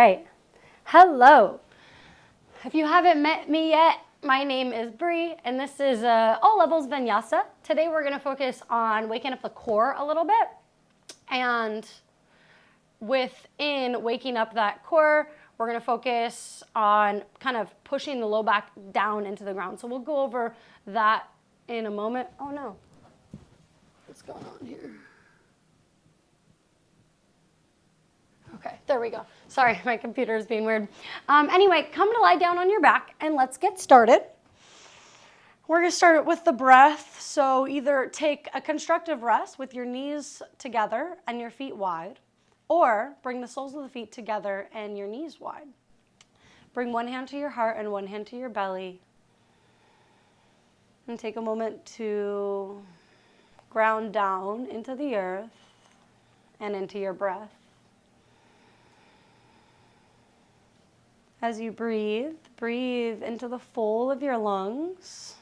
right. Hello. If you haven't met me yet, my name is Bree, and this is All Levels Vinyasa. Today we're going to focus on waking up the core a little bit. And within waking up that core, we're going to focus on kind of pushing the low back down into the ground. So we'll go over that in a moment. Oh no. What's going on here? Okay, there we go. Sorry, my computer is being weird. Anyway, come to lie down on your back and let's get started. We're going to start with the breath. So either take a constructive rest with your knees together and your feet wide, or bring the soles of the feet together and your knees wide. Bring one hand to your heart and one hand to your belly. And take a moment to ground down into the earth and into your breath. As you breathe, breathe into the full of your lungs.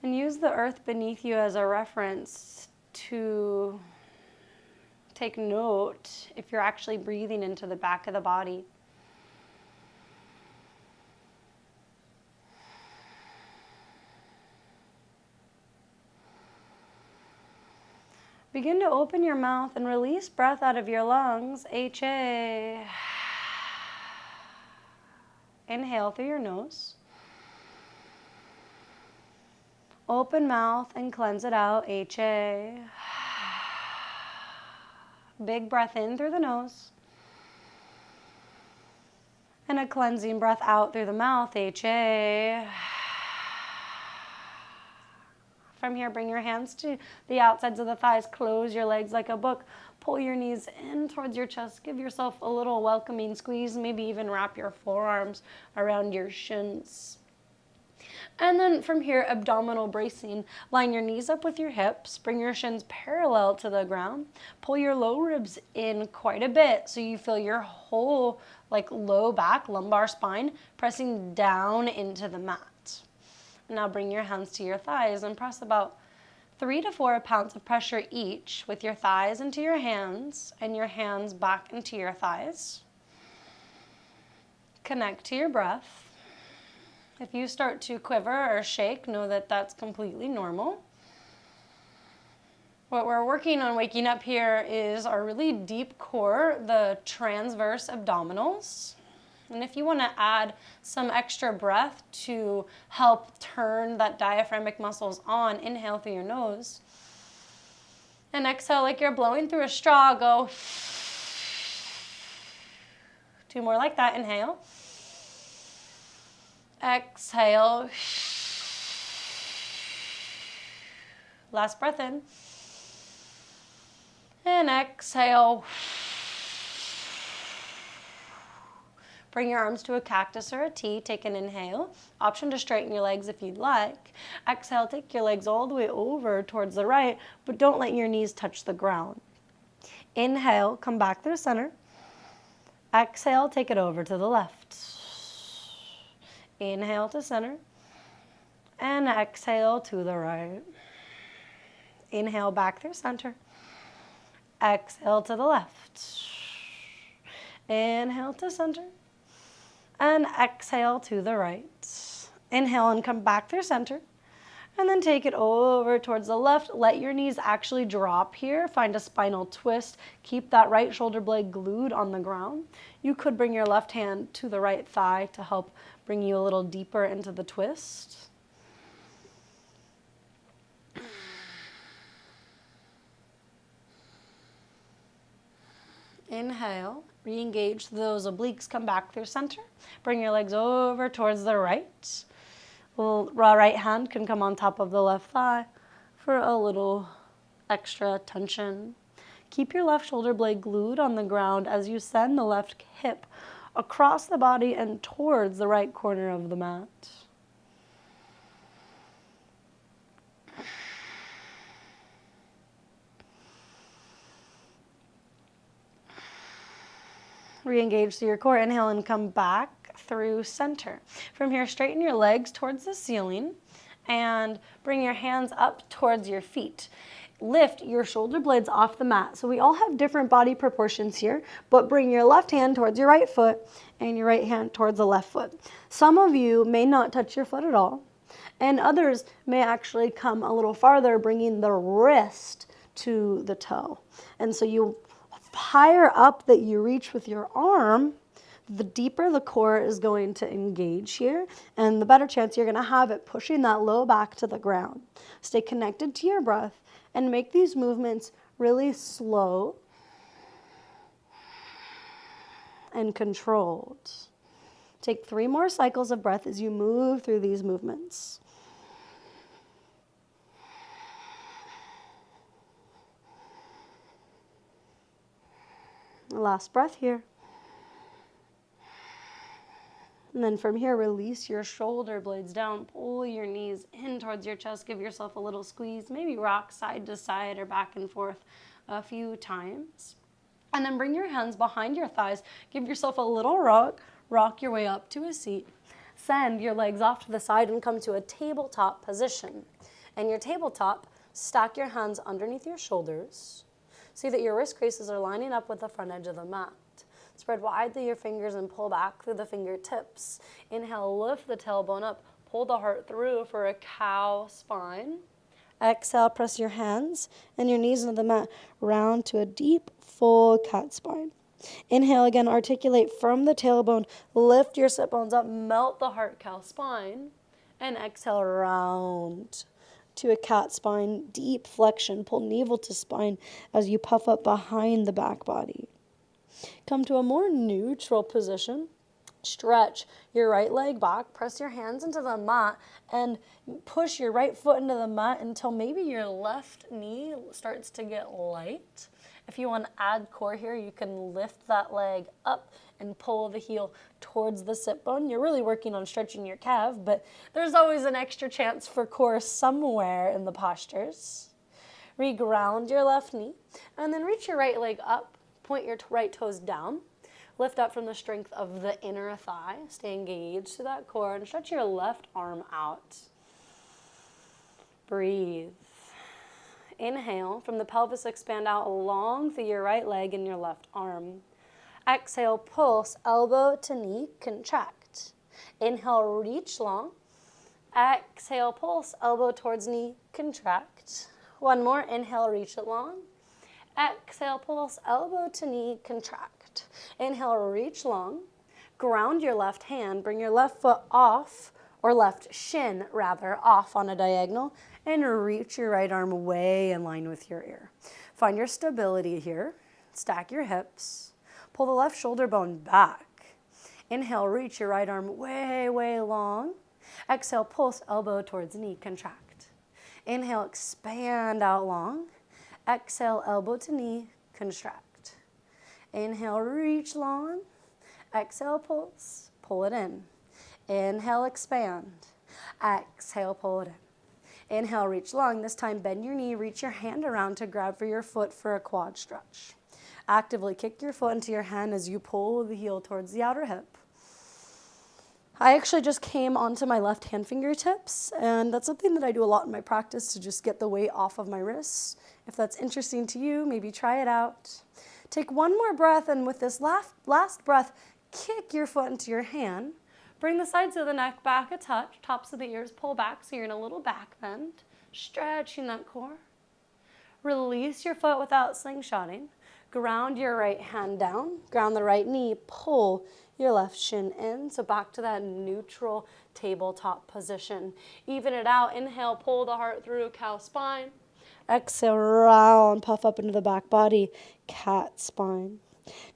And use the earth beneath you as a reference to take note if you're actually breathing into the back of the body. Begin to open your mouth and release breath out of your lungs. HA. Inhale through your nose. Open mouth and cleanse it out. HA. Big breath in through the nose. And a cleansing breath out through the mouth. HA. From here, bring your hands to the outsides of the thighs. Close your legs like a book. Pull your knees in towards your chest. Give yourself a little welcoming squeeze. Maybe even wrap your forearms around your shins. And then from here, abdominal bracing. Line your knees up with your hips. Bring your shins parallel to the ground. Pull your low ribs in quite a bit so you feel your whole low back, lumbar spine pressing down into the mat. Now bring your hands to your thighs and press about 3 to 4 pounds of pressure each with your thighs into your hands and your hands back into your thighs. Connect to your breath. If you start to quiver or shake, know that that's completely normal. What we're working on waking up here is our really deep core, the transverse abdominals. And if you want to add some extra breath to help turn that diaphragmatic muscles on, inhale through your nose. And exhale like you're blowing through a straw. Go. 2 more like that. Inhale. Exhale. Last breath in. And exhale. Bring your arms to a cactus or a T. Take an inhale. Option to straighten your legs if you'd like. Exhale, take your legs all the way over towards the right, but don't let your knees touch the ground. Inhale, come back through center. Exhale, take it over to the left. Inhale to center. And exhale to the right. Inhale back through center. Exhale to the left. Inhale to center. And exhale to the right. Inhale and come back through center. And then take it over towards the left. Let your knees actually drop here. Find a spinal twist. Keep that right shoulder blade glued on the ground. You could bring your left hand to the right thigh to help bring you a little deeper into the twist. Inhale, re-engage those obliques, come back through center. Bring your legs over towards the right. Right hand can come on top of the left thigh for a little extra tension. Keep your left shoulder blade glued on the ground as you send the left hip across the body and towards the right corner of the mat. Re-engage through your core. Inhale and come back through center. From here, straighten your legs towards the ceiling and bring your hands up towards your feet. lift your shoulder blades off the mat. So we all have different body proportions here, but bring your left hand towards your right foot and your right hand towards the left foot. Some of you may not touch your foot at all, and others may actually come a little farther, bringing the wrist to the toe. And so you higher up that you reach with your arm, the deeper the core is going to engage here, and the better chance you're going to have at pushing that low back to the ground. Stay connected to your breath and make these movements really slow and controlled. Take 3 more cycles of breath as you move through these movements. Last breath here. And then from here, release your shoulder blades down, pull your knees in towards your chest, give yourself a little squeeze, maybe rock side to side or back and forth a few times. And then bring your hands behind your thighs, give yourself a little rock your way up to a seat. Send your legs off to the side and come to a tabletop position. And your tabletop, stack your hands underneath your shoulders. See that your wrist creases are lining up with the front edge of the mat. Spread wide through your fingers and pull back through the fingertips. Inhale, lift the tailbone up. Pull the heart through for a cow spine. Exhale, press your hands and your knees into the mat. Round to a deep, full cat spine. Inhale again, articulate from the tailbone. Lift your sit bones up, melt the heart cow spine. And exhale, round to a cat spine, deep flexion. Pull navel to spine as you puff up behind the back body. Come to a more neutral position. Stretch your right leg back, press your hands into the mat, and push your right foot into the mat until maybe your left knee starts to get light. If you want to add core here, you can lift that leg up and pull the heel towards the sit bone. You're really working on stretching your calf, but there's always an extra chance for core somewhere in the postures. Reground your left knee, and then reach your right leg up. Point your right toes down. Lift up from the strength of the inner thigh. Stay engaged to that core and stretch your left arm out. Breathe. Inhale, from the pelvis expand out long through your right leg and your left arm. Exhale, pulse, elbow to knee, contract. Inhale, reach long. Exhale, pulse, elbow towards knee, contract. One more, inhale, reach it long. Exhale, pulse, elbow to knee, contract. Inhale, reach long. Ground your left hand, bring your left foot off, or left shin rather, off on a diagonal, and reach your right arm way in line with your ear. Find your stability here. Stack your hips. Pull the left shoulder bone back. Inhale, reach your right arm way, way long. Exhale, pulse, elbow towards knee, contract. Inhale, expand out long. Exhale, elbow to knee, contract. Inhale, reach long. Exhale, pulse, pull it in. Inhale, expand. Exhale, pull it in. Inhale, reach long. This time, bend your knee, reach your hand around to grab for your foot for a quad stretch. Actively kick your foot into your hand as you pull the heel towards the outer hip. I actually just came onto my left hand fingertips, and that's something that I do a lot in my practice to just get the weight off of my wrists. If that's interesting to you, maybe try it out. Take one more breath, and with this last breath, kick your foot into your hand. Bring the sides of the neck back a touch, tops of the ears pull back so you're in a little back bend, stretching that core. Release your foot without slingshotting. Ground your right hand down, ground the right knee, pull your left shin in, so back to that neutral tabletop position. Even it out, inhale, pull the heart through, cow spine. Exhale, round, puff up into the back body, cat spine.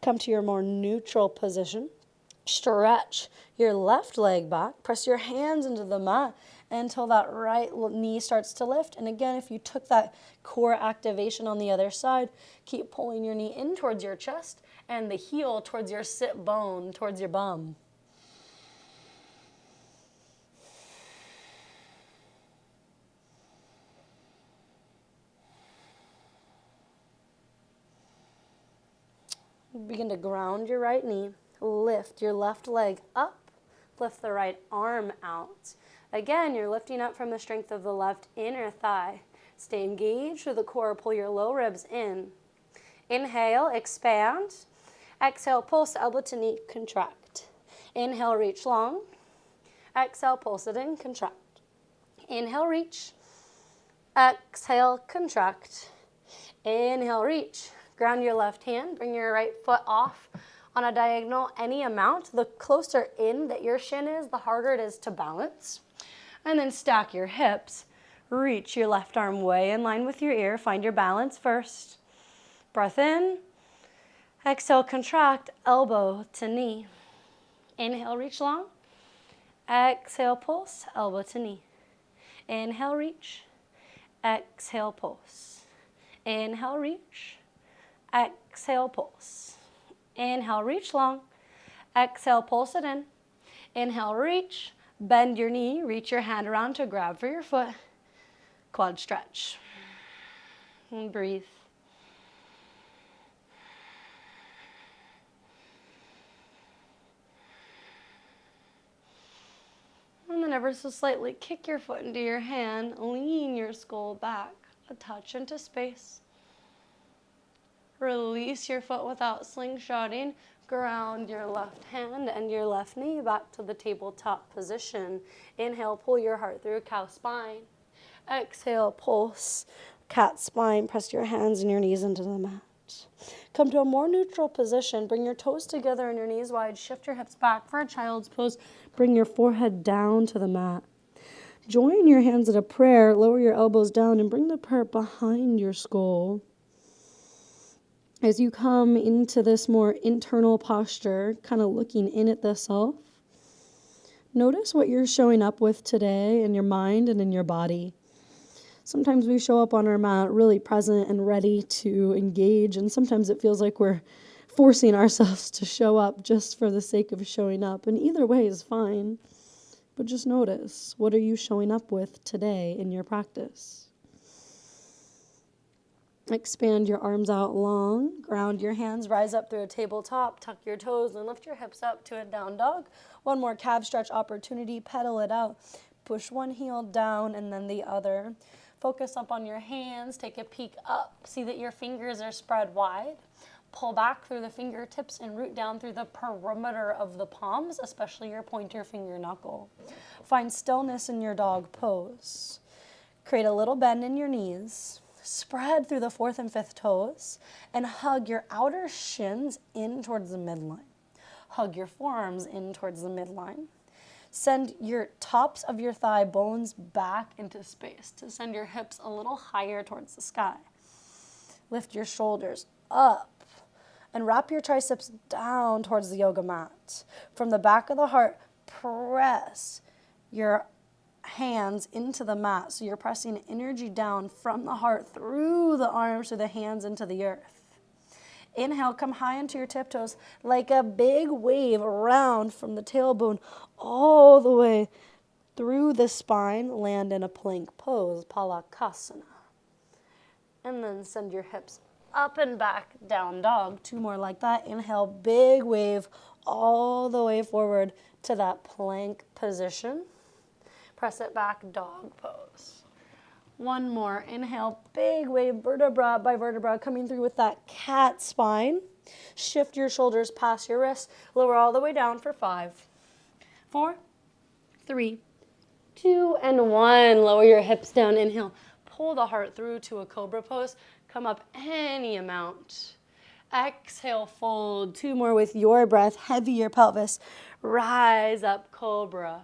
Come to your more neutral position. Stretch your left leg back, press your hands into the mat until that right knee starts to lift. And again, if you took that core activation on the other side, keep pulling your knee in towards your chest and the heel towards your sit bone, towards your bum. Begin to ground your right knee, lift your left leg up, lift the right arm out. Again, you're lifting up from the strength of the left inner thigh. Stay engaged through the core. Pull your low ribs in. Inhale, expand. Exhale, pulse, elbow to knee, contract. Inhale, reach long. Exhale, pulse it in, contract. Inhale, reach. Exhale, contract. Inhale, reach. Ground your left hand. Bring your right foot off on a diagonal any amount. The closer in that your shin is, the harder it is to balance. And then stack your hips. Reach your left arm way in line with your ear. Find your balance first. Breath in. Exhale, contract, elbow to knee. Inhale, reach long. Exhale, pulse, elbow to knee. Inhale, reach. Exhale, pulse. Inhale, reach. Exhale, pulse. Inhale, reach long. Exhale, pulse it in. Inhale, reach. Bend your knee. Reach your hand around to grab for your foot. Quad stretch. And breathe. And then ever so slightly kick your foot into your hand. Lean your skull back a touch into space. Release your foot without slingshotting. Ground your left hand and your left knee back to the tabletop position. Inhale, pull your heart through, cow spine. Exhale, pulse, cat spine. Press your hands and your knees into the mat. Come to a more neutral position. Bring your toes together and your knees wide. Shift your hips back for a child's pose. Bring your forehead down to the mat. Join your hands at a prayer. Lower your elbows down and bring the prayer behind your skull. As you come into this more internal posture, kind of looking in at the self, notice what you're showing up with today in your mind and in your body. Sometimes we show up on our mat really present and ready to engage, and sometimes it feels like we're forcing ourselves to show up just for the sake of showing up. And either way is fine, but just notice, what are you showing up with today in your practice? Expand your arms out long, ground your hands, rise up through a tabletop, tuck your toes, and lift your hips up to a down dog. One more calf stretch opportunity, pedal it out. Push one heel down and then the other. Focus up on your hands, take a peek up. See that your fingers are spread wide. Pull back through the fingertips and root down through the perimeter of the palms, especially your pointer finger knuckle. Find stillness in your dog pose. Create a little bend in your knees. Spread through the fourth and fifth toes and hug your outer shins in towards the midline. Hug your forearms in towards the midline. Send your tops of your thigh bones back into space to send your hips a little higher towards the sky. Lift your shoulders up and wrap your triceps down towards the yoga mat. From the back of the heart, press your hands into the mat. So you're pressing energy down from the heart through the arms to the hands into the earth. Inhale, come high into your tiptoes like a big wave around from the tailbone all the way through the spine. Land in a plank pose, Palakasana. And then send your hips up and back, down dog. Two more like that. Inhale, big wave all the way forward to that plank position. Press it back, dog pose. One more. Inhale, big wave, vertebra by vertebra, coming through with that cat spine. Shift your shoulders past your wrists. Lower all the way down for 5, 4, 3, 2, and 1. Lower your hips down. Inhale, pull the heart through to a cobra pose. Come up any amount. Exhale, fold. 2 more with your breath. Heavy your pelvis. Rise up, cobra.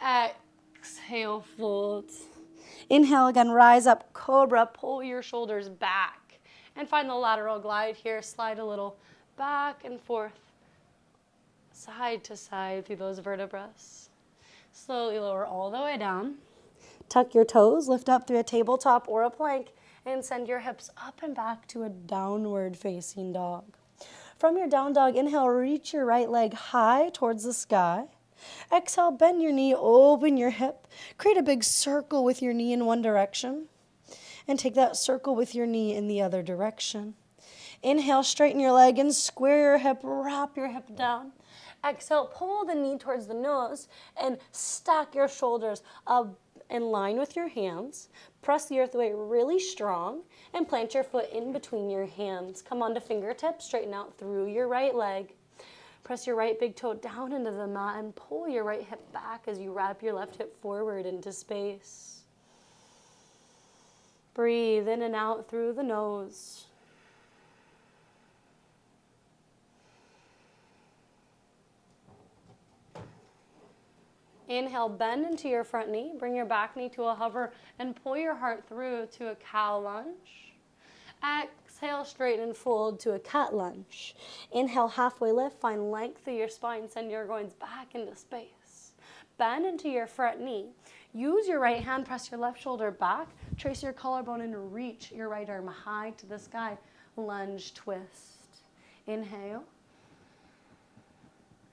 Exhale, fold. Inhale again, rise up, cobra. Pull your shoulders back. And find the lateral glide here. Slide a little back and forth, side to side through those vertebrae. Slowly lower all the way down. Tuck your toes, lift up through a tabletop or a plank, and send your hips up and back to a downward facing dog. From your down dog, inhale, reach your right leg high towards the sky. Exhale, bend your knee, open your hip. Create a big circle with your knee in one direction. And take that circle with your knee in the other direction. Inhale, straighten your leg and square your hip, wrap your hip down. Exhale, pull the knee towards the nose and stack your shoulders in line with your hands. Press the earth away really strong and plant your foot in between your hands. Come onto fingertips, straighten out through your right leg. Press your right big toe down into the mat and pull your right hip back as you wrap your left hip forward into space. Breathe in and out through the nose. Inhale, bend into your front knee. Bring your back knee to a hover and pull your heart through to a cow lunge. Exhale, straighten and fold to a cat lunge. Inhale, halfway lift. Find length through your spine. Send your groins back into space. Bend into your front knee. Use your right hand. Press your left shoulder back. Trace your collarbone and reach your right arm high to the sky. Lunge twist. Inhale.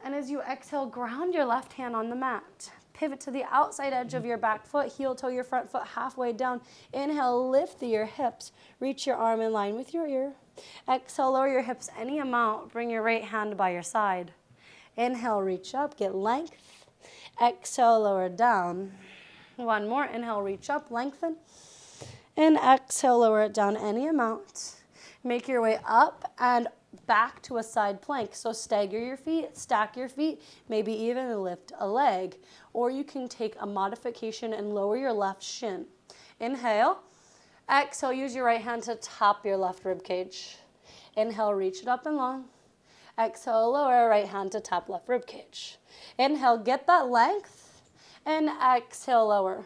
And as you exhale, ground your left hand on the mat. Pivot to the outside edge of your back foot. Heel toe your front foot halfway down. Inhale, lift through your hips. Reach your arm in line with your ear. Exhale, lower your hips any amount. Bring your right hand by your side. Inhale, reach up, get length. Exhale, lower down. One more. Inhale, reach up, lengthen. And exhale, lower it down any amount. Make your way up and back to a side plank. So stagger your feet, stack your feet, maybe even lift a leg. Or you can take a modification and lower your left shin. Inhale. Exhale, use your right hand to top your left rib cage. Inhale, reach it up and long. Exhale, lower right hand to top left rib cage. Inhale, get that length. And exhale, lower.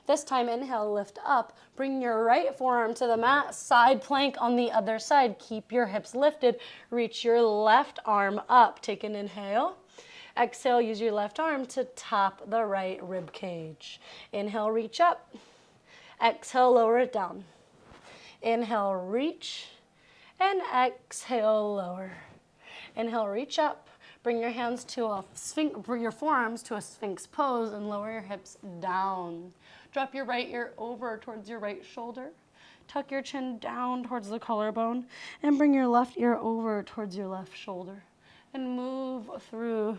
This time, inhale, lift up. Bring your right forearm to the mat. Side plank on the other side. Keep your hips lifted. Reach your left arm up. Take an inhale. Exhale, use your left arm to top the right rib cage. Inhale, reach up. Exhale, lower it down. Inhale, reach. And exhale, lower. Inhale, reach up. Bring your hands to a sphinx, bring your forearms to a sphinx pose and lower your hips down. Drop your right ear over towards your right shoulder. Tuck your chin down towards the collarbone and bring your left ear over towards your left shoulder. And move through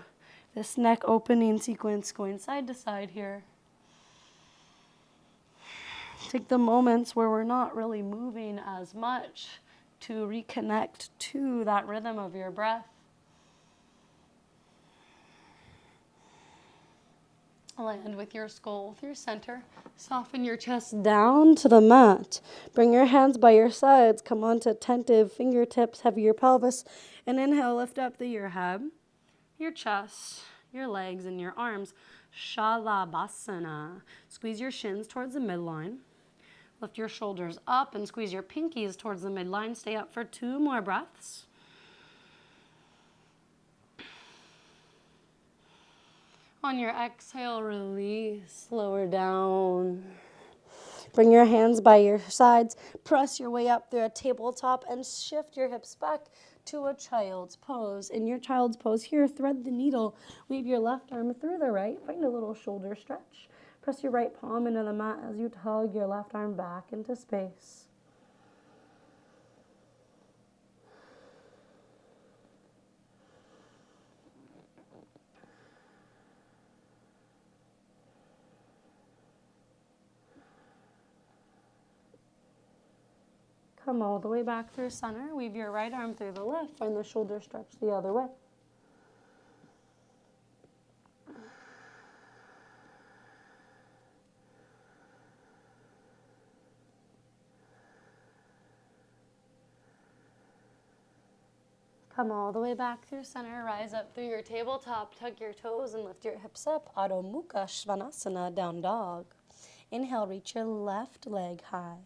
this neck opening sequence going side to side here. Take the moments where we're not really moving as much to reconnect to that rhythm of your breath. Land with your skull through center. Soften your chest down to the mat. Bring your hands by your sides. Come onto attentive fingertips, heavy your pelvis. And inhale, lift up through your head, your chest, your legs, and your arms. Shalabhasana. Squeeze your shins towards the midline. Lift your shoulders up and squeeze your pinkies towards the midline. Stay up for 2 more breaths. On your exhale, release, lower down. Bring your hands by your sides. Press your way up through a tabletop and shift your hips back to a child's pose. In your child's pose here, thread the needle. Weave your left arm through the right. Find a little shoulder stretch. Press your right palm into the mat as you tug your left arm back into space. Come all the way back through center. Weave your right arm through the left. Find the shoulder stretch the other way. Come all the way back through center. Rise up through your tabletop. Tuck your toes and lift your hips up. Adho Mukha Svanasana, down dog. Inhale, reach your left leg high.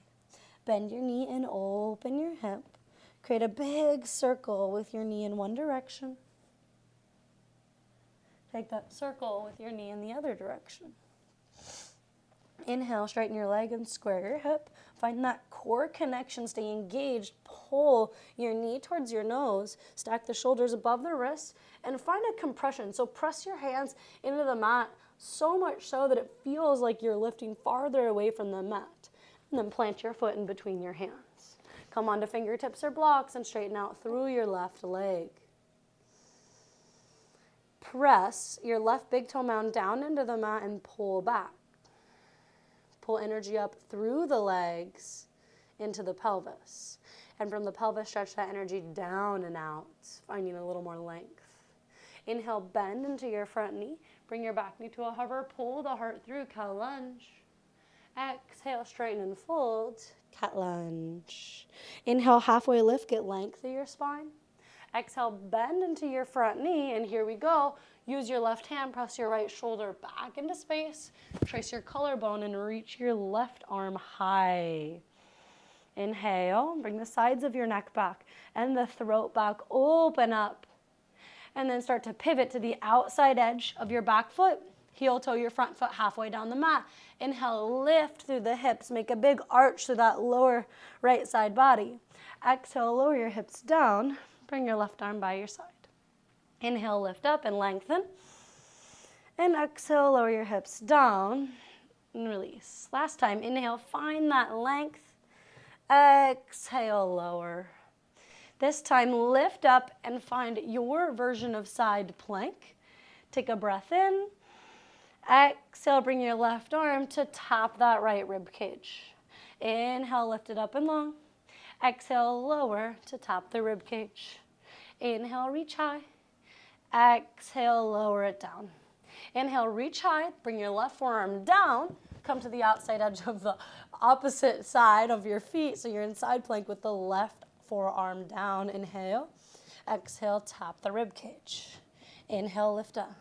Bend your knee and open your hip. Create a big circle with your knee in one direction. Take that circle with your knee in the other direction. Inhale, straighten your leg and square your hip. Find that core connection, stay engaged. Pull your knee towards your nose. Stack the shoulders above the wrists and find a compression. So press your hands into the mat so much so that it feels like you're lifting farther away from the mat. And then plant your foot in between your hands. Come onto fingertips or blocks and straighten out through your left leg. Press your left big toe mound down into the mat and pull back. Pull energy up through the legs into the pelvis. And from the pelvis, stretch that energy down and out, finding a little more length. Inhale, bend into your front knee. Bring your back knee to a hover. Pull the heart through, cow lunge. Exhale, straighten and fold, cat lunge. Inhale, halfway lift, get length through your spine. Exhale, bend into your front knee, and here we go. Use your left hand, press your right shoulder back into space. Trace your collarbone and reach your left arm high. Inhale, bring the sides of your neck back and the throat back, open up. And then start to pivot to the outside edge of your back foot. Heel toe your front foot halfway down the mat. Inhale, lift through the hips. Make a big arch through that lower right side body. Exhale, lower your hips down. Bring your left arm by your side. Inhale, lift up and lengthen. And exhale, lower your hips down and release. Last time, inhale, find that length. Exhale, lower. This time, lift up and find your version of side plank. Take a breath in. Exhale, bring your left arm to tap that right rib cage. Inhale, lift it up and long. Exhale, lower to tap the rib cage. Inhale, reach high. Exhale, lower it down. Inhale, reach high. Bring your left forearm down. Come to the outside edge of the opposite side of your feet. So you're in side plank with the left forearm down. Inhale. Exhale, tap the rib cage. Inhale, lift up.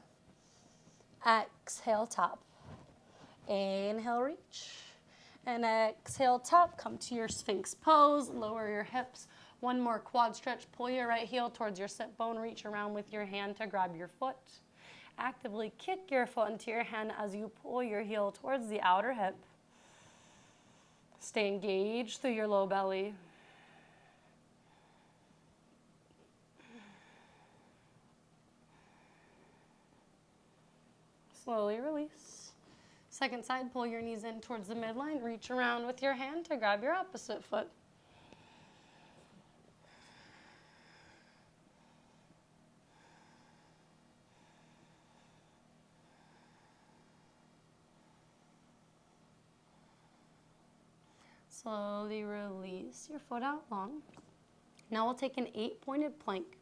Exhale, tap. Inhale, reach. And exhale, tap. Come to your Sphinx pose. Lower your hips. One more quad stretch. Pull your right heel towards your sit bone. Reach around with your hand to grab your foot. Actively kick your foot into your hand as you pull your heel towards the outer hip. Stay engaged through your low belly. Slowly release. Second side, pull your knees in towards the midline. Reach around with your hand to grab your opposite foot. Slowly release your foot out long. Now we'll take an 8-pointed plank.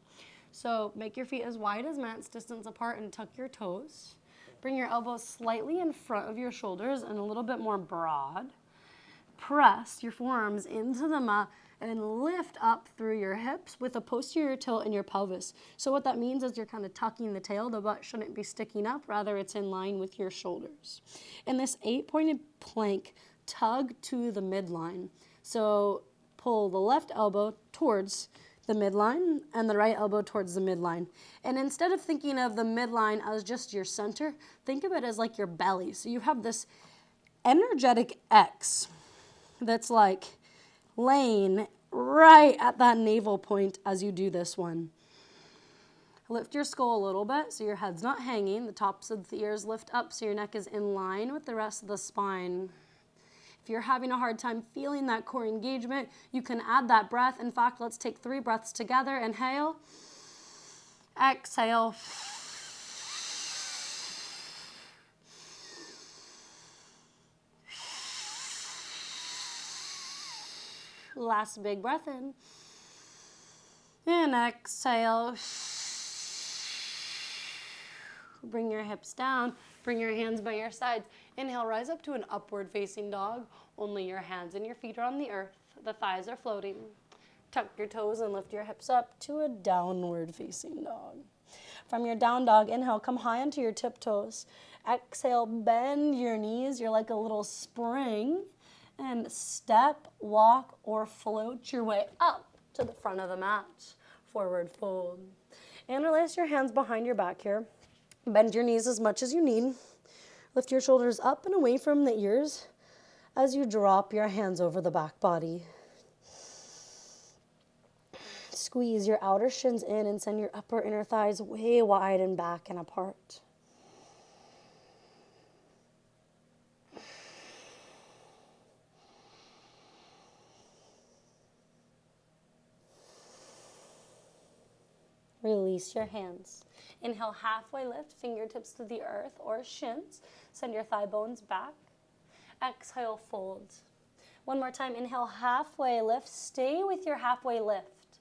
So make your feet as wide as mat's distance apart and tuck your toes. Bring your elbows slightly in front of your shoulders and a little bit more broad. Press your forearms into the mat and lift up through your hips with a posterior tilt in your pelvis. So what that means is you're kind of tucking the tail. The butt shouldn't be sticking up. Rather, it's in line with your shoulders. In this 8-pointed plank, tug to the midline. So pull the left elbow towards the midline and the right elbow towards the midline. And instead of thinking of the midline as just your center, think of it as like your belly. So you have this energetic X that's like laying right at that navel point as you do this one. Lift your skull a little bit so your head's not hanging. The tops of the ears lift up so your neck is in line with the rest of the spine. If you're having a hard time feeling that core engagement, you can add that breath. In fact, let's take 3 breaths together. Inhale. Exhale. Last big breath in. And exhale. Bring your hips down. Bring your hands by your sides. Inhale, rise up to an upward facing dog. Only your hands and your feet are on the earth. The thighs are floating. Tuck your toes and lift your hips up to a downward facing dog. From your down dog, inhale, come high onto your tiptoes. Exhale, bend your knees. You're like a little spring. And step, walk, or float your way up to the front of the mat. Forward fold. And release your hands behind your back here. Bend your knees as much as you need. Lift your shoulders up and away from the ears as you drop your hands over the back body. Squeeze your outer shins in and send your upper inner thighs way wide and back and apart. Release your hands. Inhale, halfway lift, fingertips to the earth or shins. Send your thigh bones back. Exhale, fold. One more time, inhale, halfway lift. Stay with your halfway lift.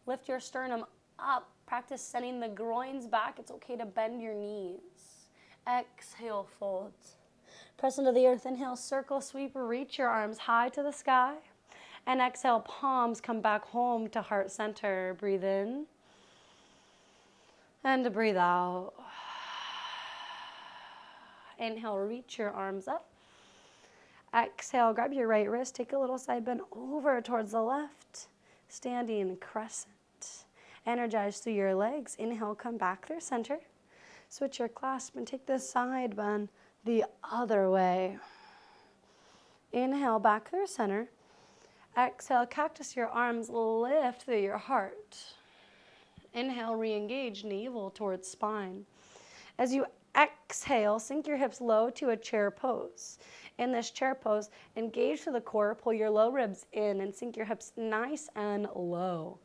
Lift your sternum up. Practice sending the groins back. It's okay to bend your knees. Exhale, fold. Press into the earth. Inhale, circle, sweep, reach your arms high to the sky. And exhale, palms come back home to heart center. Breathe in. And breathe out. Inhale, reach your arms up. Exhale, grab your right wrist, take a little side bend over towards the left. Standing crescent. Energize through your legs. Inhale, come back through center. Switch your clasp and take the side bend the other way. Inhale, back through center. Exhale, cactus your arms, lift through your heart. Inhale, re-engage navel towards spine. As you exhale, sink your hips low to a chair pose. In this chair pose, engage to the core, pull your low ribs in and sink your hips nice and low.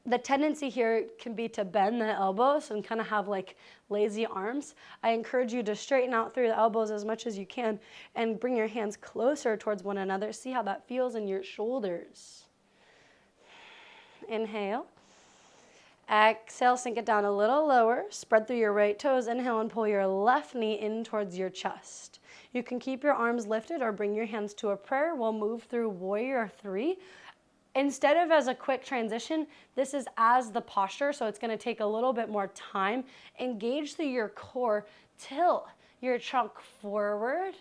The tendency here can be to bend the elbows and kind of have like lazy arms. I encourage you to straighten out through the elbows as much as you can and bring your hands closer towards one another. See how that feels in your shoulders. Inhale. Exhale, sink it down a little lower. Spread through your right toes. Inhale and pull your left knee in towards your chest. You can keep your arms lifted or bring your hands to a prayer. We'll move through Warrior 3. Instead of as a quick transition, this is as the posture, so it's going to take a little bit more time. Engage through your core, tilt your trunk forward,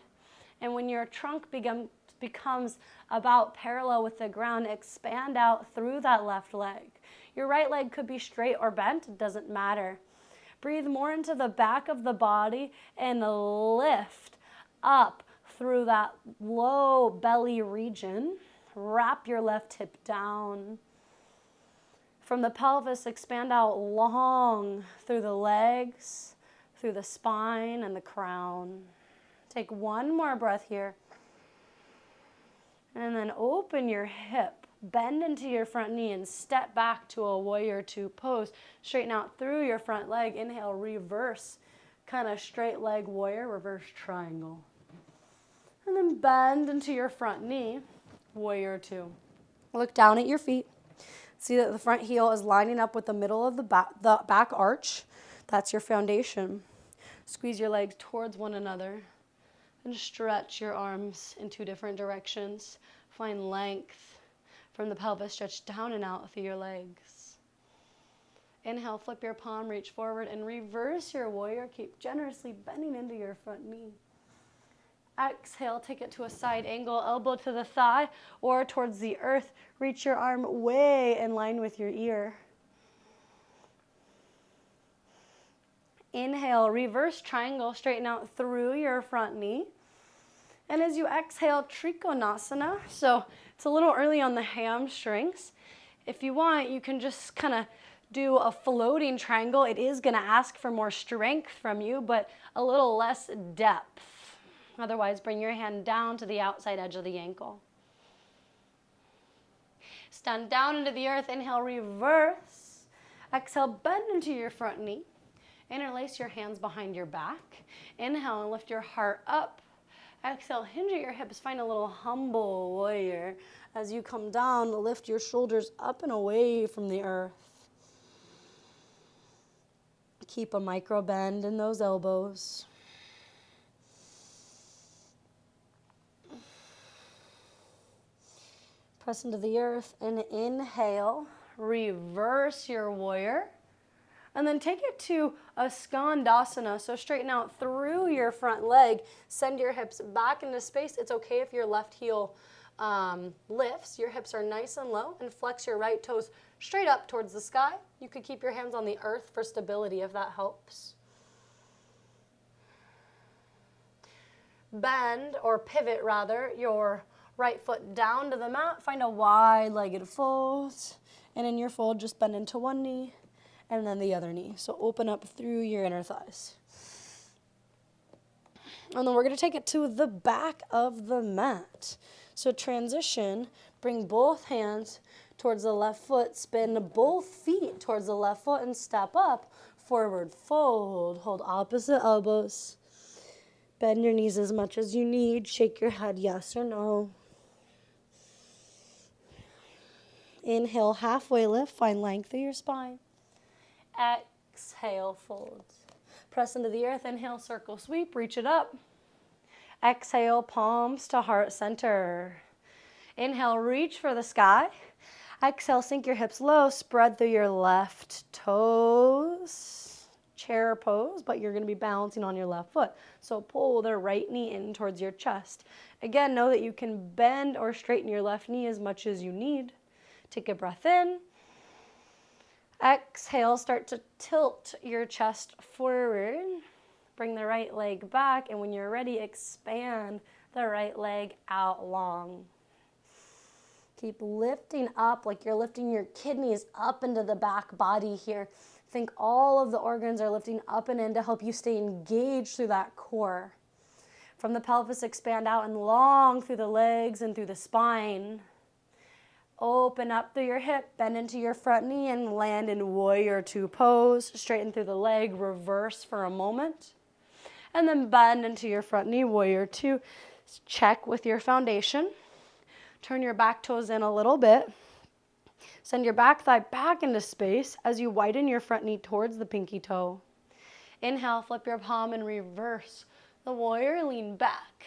and when your trunk becomes about parallel with the ground, expand out through that left leg. Your right leg could be straight or bent, it doesn't matter. Breathe more into the back of the body and lift up through that low belly region. Wrap your left hip down. From the pelvis, expand out long through the legs, through the spine and the crown. Take one more breath here. And then open your hip. Bend into your front knee and step back to a Warrior 2 pose. Straighten out through your front leg. Inhale, reverse. Kind of straight leg warrior, reverse triangle. And then bend into your front knee. Warrior 2. Look down at your feet. See that the front heel is lining up with the middle of the back arch. That's your foundation. Squeeze your legs towards one another and stretch your arms in two different directions. Find length from the pelvis. Stretch down and out through your legs. Inhale, flip your palm, reach forward, and reverse your warrior. Keep generously bending into your front knee. Exhale, take it to a side angle, elbow to the thigh or towards the earth. Reach your arm way in line with your ear. Inhale, reverse triangle, straighten out through your front knee. And as you exhale, Trikonasana. So it's a little early on the hamstrings. If you want, you can just kind of do a floating triangle. It is going to ask for more strength from you, but a little less depth. Otherwise, bring your hand down to the outside edge of the ankle. Stand down into the earth. Inhale, reverse. Exhale, bend into your front knee. Interlace your hands behind your back. Inhale and lift your heart up. Exhale, hinge at your hips. Find a little humble warrior. As you come down, lift your shoulders up and away from the earth. Keep a micro bend in those elbows. Press into the earth and inhale. Reverse your warrior. And then take it to a Skandasana. So straighten out through your front leg. Send your hips back into space. It's okay if your left heel lifts. Your hips are nice and low. And flex your right toes straight up towards the sky. You could keep your hands on the earth for stability if that helps. Bend, or pivot rather, your right foot down to the mat. Find a wide-legged fold. And in your fold, just bend into one knee and then the other knee. So open up through your inner thighs. And then we're going to take it to the back of the mat. So transition, bring both hands towards the left foot, spin both feet towards the left foot and step up, forward fold. Hold opposite elbows. Bend your knees as much as you need. Shake your head yes or no. Inhale, halfway lift. Find length through your spine. Exhale, fold. Press into the earth. Inhale, circle sweep. Reach it up. Exhale, palms to heart center. Inhale, reach for the sky. Exhale, sink your hips low. Spread through your left toes. Chair pose, but you're going to be balancing on your left foot. So pull the right knee in towards your chest. Again, know that you can bend or straighten your left knee as much as you need. Take a breath in. Exhale, start to tilt your chest forward. Bring the right leg back, and when you're ready, expand the right leg out long. Keep lifting up like you're lifting your kidneys up into the back body here. Think all of the organs are lifting up and in to help you stay engaged through that core. From the pelvis, expand out and long through the legs and through the spine. Open up through your hip, bend into your front knee, and land in warrior two pose. Straighten through the leg, reverse for a moment. And then bend into your front knee, warrior two. Check with your foundation. Turn your back toes in a little bit. Send your back thigh back into space as you widen your front knee towards the pinky toe. Inhale, flip your palm and reverse the warrior, lean back.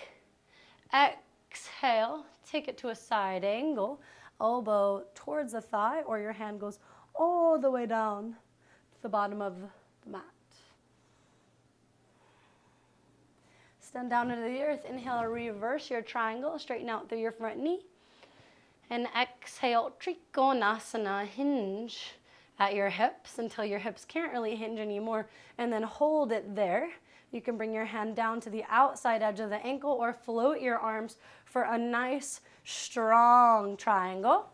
Exhale, take it to a side angle. Elbow towards the thigh, or your hand goes all the way down to the bottom of the mat. Stand down into the earth. Inhale, reverse your triangle, straighten out through your front knee. And exhale, Trikonasana, hinge at your hips until your hips can't really hinge anymore. And then hold it there. You can bring your hand down to the outside edge of the ankle or float your arms for a nice, strong triangle.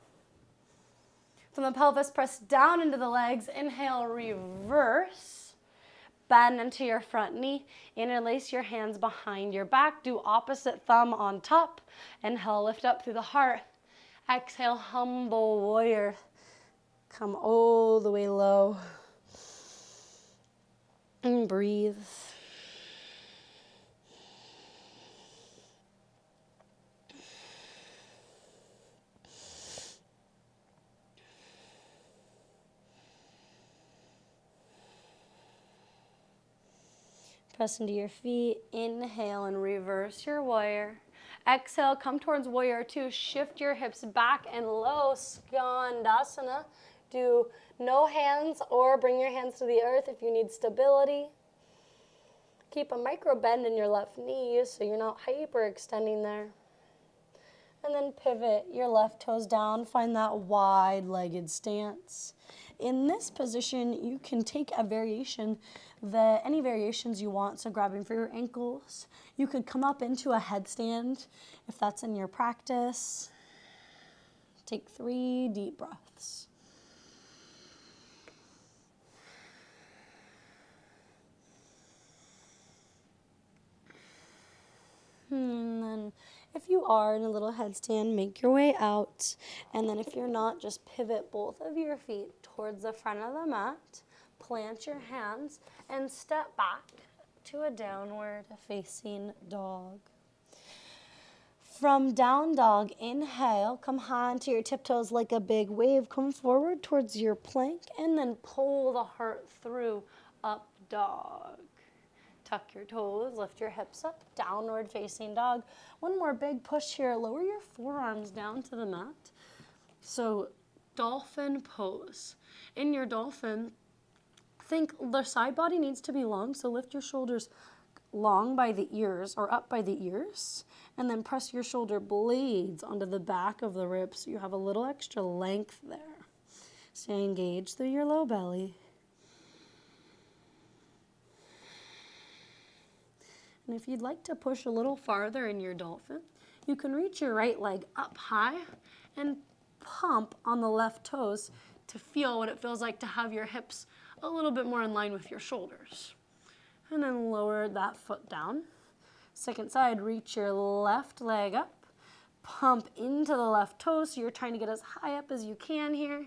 From the pelvis, press down into the legs. Inhale, reverse. Bend into your front knee. Interlace your hands behind your back. Do opposite thumb on top. Inhale, lift up through the heart. Exhale, humble warrior. Come all the way low. And breathe. Press into your feet. Inhale and reverse your warrior. Exhale, come towards warrior two. Shift your hips back and low, Skandasana. Do no hands or bring your hands to the earth if you need stability. Keep a micro bend in your left knee so you're not hyperextending there. And then pivot your left toes down. Find that wide-legged stance. In this position, you can take a variation, any variations you want, so grabbing for your ankles. You could come up into a headstand if that's in your practice. Take 3 deep breaths. And then if you are in a little headstand, make your way out. And then if you're not, just pivot both of your feet towards the front of the mat. Plant your hands and step back to a downward facing dog. From down dog, inhale, come high onto your tiptoes like a big wave. Come forward towards your plank and then pull the heart through, up dog. Tuck your toes, lift your hips up, downward facing dog. One more big push here. Lower your forearms down to the mat. So dolphin pose. In your dolphin, think the side body needs to be long, so lift your shoulders long by the ears or up by the ears, and then press your shoulder blades onto the back of the ribs so you have a little extra length there. Stay engaged through your low belly. And if you'd like to push a little farther in your dolphin, you can reach your right leg up high and pump on the left toes to feel what it feels like to have your hips a little bit more in line with your shoulders. And then lower that foot down. Second side, reach your left leg up. Pump into the left toe, so you're trying to get as high up as you can here.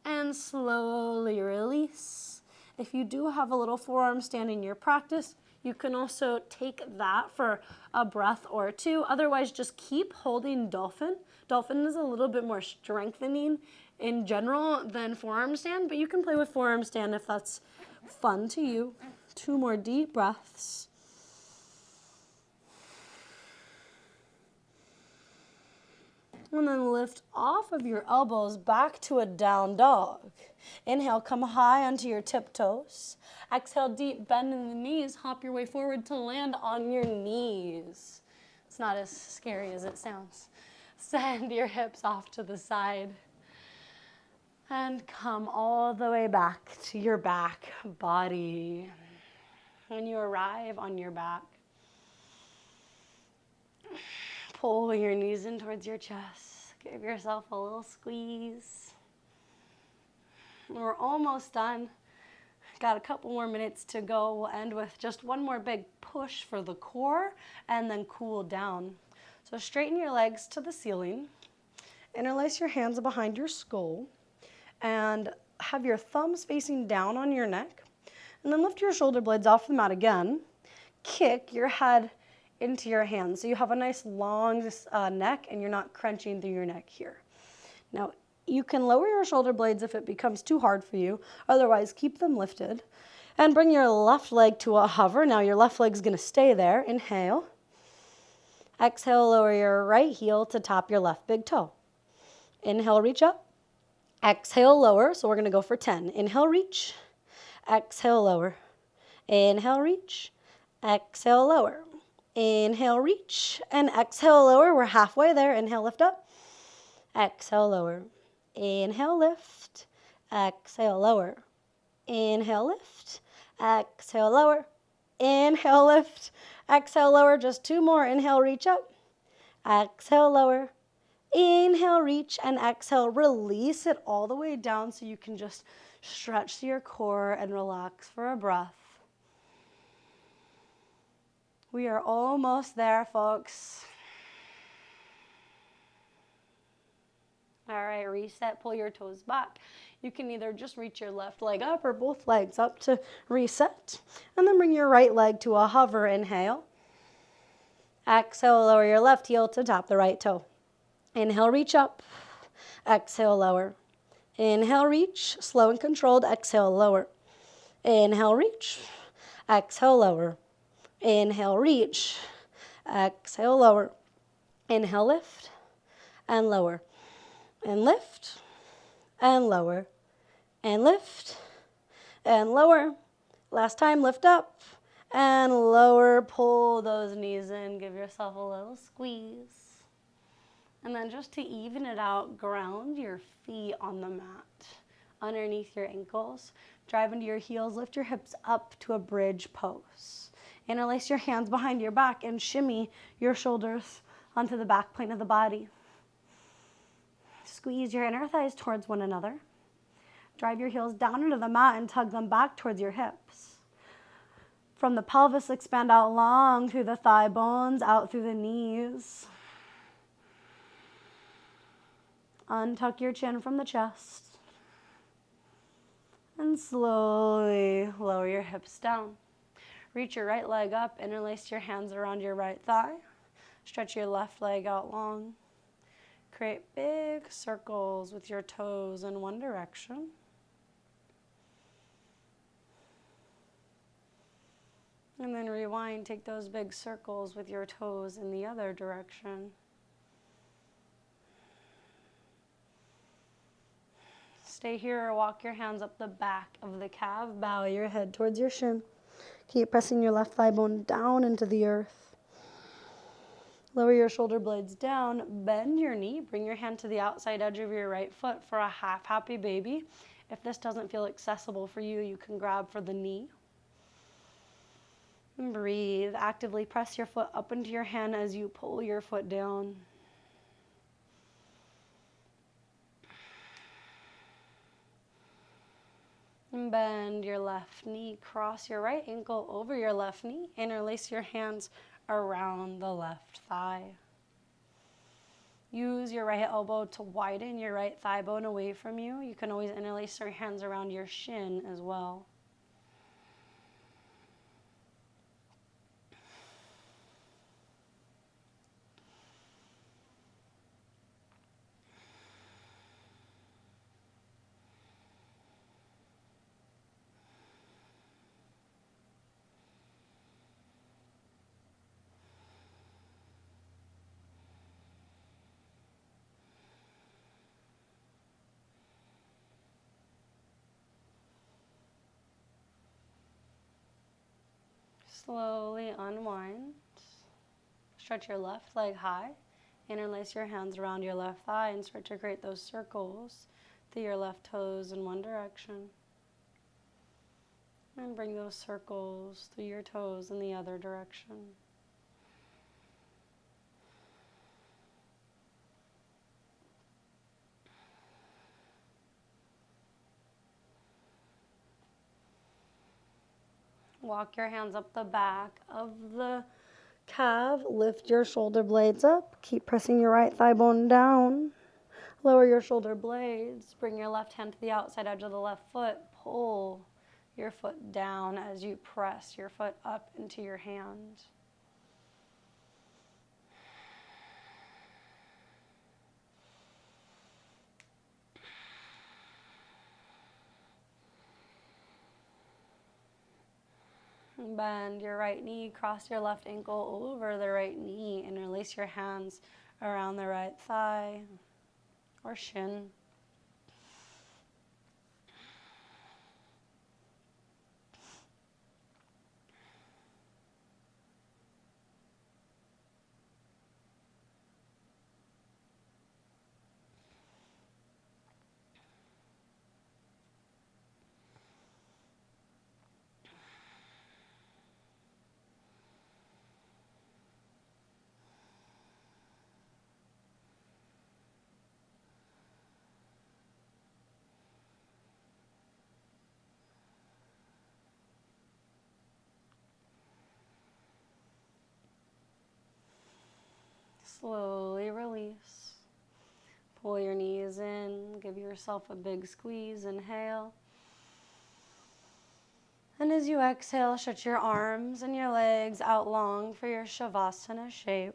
And slowly release. If you do have a little forearm stand in your practice, You can also take that for a breath or two. Otherwise, just keep holding dolphin. Dolphin is a little bit more strengthening in general than forearm stand, but you can play with forearm stand if that's fun to you. 2 more deep breaths. And then lift off of your elbows back to a down dog. Inhale, come high onto your tiptoes. Exhale, deep bend in the knees. Hop your way forward to land on your knees. It's not as scary as it sounds. Send your hips off to the side. And come all the way back to your back body. When you arrive on your back, pull your knees in towards your chest. Give yourself a little squeeze. We're almost done. Got a couple more minutes to go. We'll end with just one more big push for the core and then cool down. So straighten your legs to the ceiling. Interlace your hands behind your skull and have your thumbs facing down on your neck. And then lift your shoulder blades off the mat again. Kick your head into your hands. So you have a nice long neck and you're not crunching through your neck here. Now, you can lower your shoulder blades if it becomes too hard for you. Otherwise, keep them lifted. And bring your left leg to a hover. Now your left leg's going to stay there. Inhale. Exhale, lower your right heel to tap your left big toe. Inhale, reach up. Exhale, lower. So we're going to go for 10. Inhale, reach. Exhale, lower. Inhale, reach. Exhale, lower. Inhale, reach. And exhale, lower. We're halfway there. Inhale, lift up. Exhale, lower. Inhale, lift. Exhale, lower. Inhale, lift. Exhale, lower. Inhale, lift. Exhale, lower. Just 2 more. Inhale, reach up. Exhale, lower. Inhale, reach, and exhale. Release it all the way down so you can just stretch your core and relax for a breath. We are almost there, folks. All right, reset, pull your toes back. You can either just reach your left leg up or both legs up to reset. And then bring your right leg to a hover. Inhale. Exhale, lower your left heel to tap the right toe. Inhale, reach up. Exhale, lower. Inhale, reach. Slow and controlled. Exhale, lower. Inhale, reach. Exhale, lower. Inhale, reach. Exhale, lower. Inhale, lift and lower. And lift, and lower, and lift, and lower. Last time, lift up, and lower. Pull those knees in. Give yourself a little squeeze. And then just to even it out, ground your feet on the mat, underneath your ankles. Drive into your heels. Lift your hips up to a bridge pose. Interlace your hands behind your back and shimmy your shoulders onto the back plane of the body. Squeeze your inner thighs towards one another. Drive your heels down into the mat and tug them back towards your hips. From the pelvis, expand out long through the thigh bones, out through the knees. Untuck your chin from the chest. And slowly lower your hips down. Reach your right leg up, interlace your hands around your right thigh. Stretch your left leg out long. Create big circles with your toes in one direction. And then rewind, take those big circles with your toes in the other direction. Stay here or walk your hands up the back of the calf. Bow your head towards your shin. Keep pressing your left thigh bone down into the earth. Lower your shoulder blades down, bend your knee, bring your hand to the outside edge of your right foot for a half happy baby. If this doesn't feel accessible for you, you can grab for the knee. And breathe. Actively press your foot up into your hand as you pull your foot down. And bend your left knee, cross your right ankle over your left knee, interlace your hands around the left thigh. Use your right elbow to widen your right thigh bone away from you. You can always interlace your hands around your shin as well. Slowly unwind. Stretch your left leg high. Interlace your hands around your left thigh and start to create those circles through your left toes in one direction. And bring those circles through your toes in the other direction. Walk your hands up the back of the calf. Lift your shoulder blades up. Keep pressing your right thigh bone down. Lower your shoulder blades. Bring your left hand to the outside edge of the left foot. Pull your foot down as you press your foot up into your hand. Bend your right knee, cross your left ankle over the right knee, interlace your hands around the right thigh or shin. Slowly release. Pull your knees in. Give yourself a big squeeze. Inhale. And as you exhale, stretch your arms and your legs out long for your Shavasana shape.